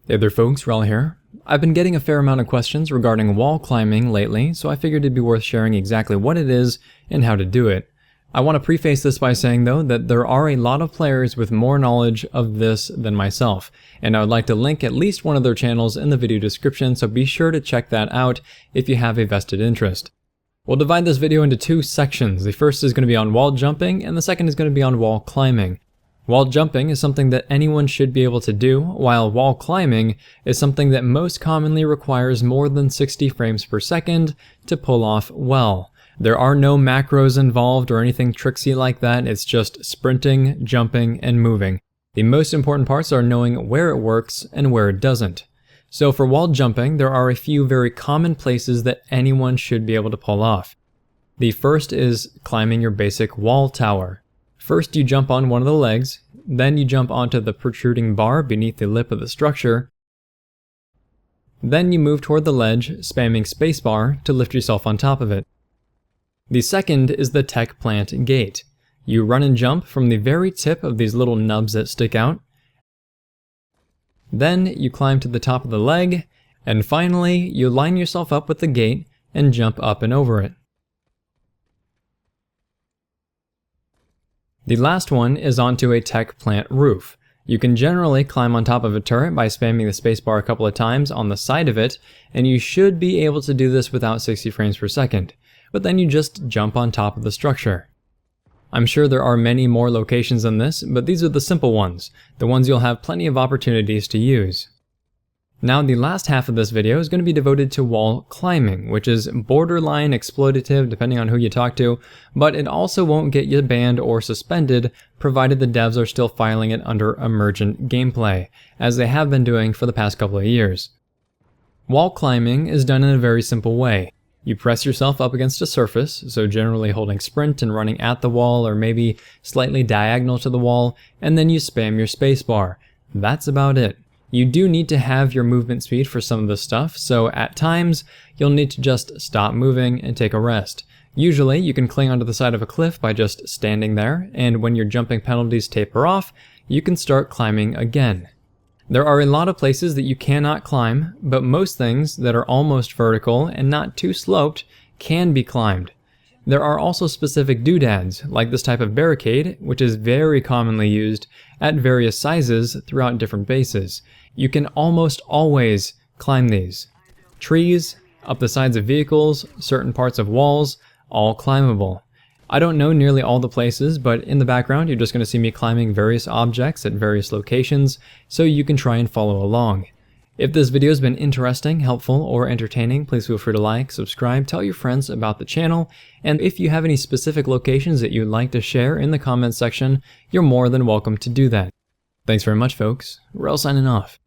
Hey there folks, Wrel here. I've been getting a fair amount of questions regarding wall climbing lately, so I figured it'd be worth sharing exactly what it is and how to do it. I want to preface this by saying though that there are a lot of players with more knowledge of this than myself, and I would like to link at least one of their channels in the video description, so be sure to check that out if you have a vested interest. We'll divide this video into two sections. The first is going to be on wall jumping, and the second is going to be on wall climbing. Wall jumping is something that anyone should be able to do, while wall climbing is something that most commonly requires more than 60 frames per second to pull off well. There are no macros involved or anything tricksy like that, it's just sprinting, jumping, and moving. The most important parts are knowing where it works and where it doesn't. So for wall jumping, there are a few very common places that anyone should be able to pull off. The first is climbing your basic wall tower. First you jump on one of the legs, then you jump onto the protruding bar beneath the lip of the structure. Then you move toward the ledge, spamming Spacebar to lift yourself on top of it. The second is the tech plant gate. You run and jump from the very tip of these little nubs that stick out. Then you climb to the top of the leg, and finally you line yourself up with the gate and jump up and over it. The last one is onto a tech plant roof. You can generally climb on top of a turret by spamming the spacebar a couple of times on the side of it, and you should be able to do this without 60 frames per second, but then you just jump on top of the structure. I'm sure there are many more locations than this, but these are the simple ones, the ones you'll have plenty of opportunities to use. Now the last half of this video is going to be devoted to wall climbing, which is borderline exploitative depending on who you talk to, but it also won't get you banned or suspended provided the devs are still filing it under emergent gameplay, as they have been doing for the past couple of years. Wall climbing is done in a very simple way. You press yourself up against a surface, so generally holding sprint and running at the wall or maybe slightly diagonal to the wall, and then you spam your spacebar. That's about it. You do need to have your movement speed for some of this stuff, so at times you'll need to just stop moving and take a rest. Usually you can cling onto the side of a cliff by just standing there, and when your jumping penalties taper off, you can start climbing again. There are a lot of places that you cannot climb, but most things that are almost vertical and not too sloped can be climbed. There are also specific doodads, like this type of barricade, which is very commonly used at various sizes throughout different bases. You can almost always climb these. Trees, up the sides of vehicles, certain parts of walls, all climbable. I don't know nearly all the places, but in the background you're just going to see me climbing various objects at various locations, so you can try and follow along. If this video has been interesting, helpful, or entertaining, please feel free to like, subscribe, tell your friends about the channel, and if you have any specific locations that you'd like to share in the comments section, you're more than welcome to do that. Thanks very much folks, Wrel signing off.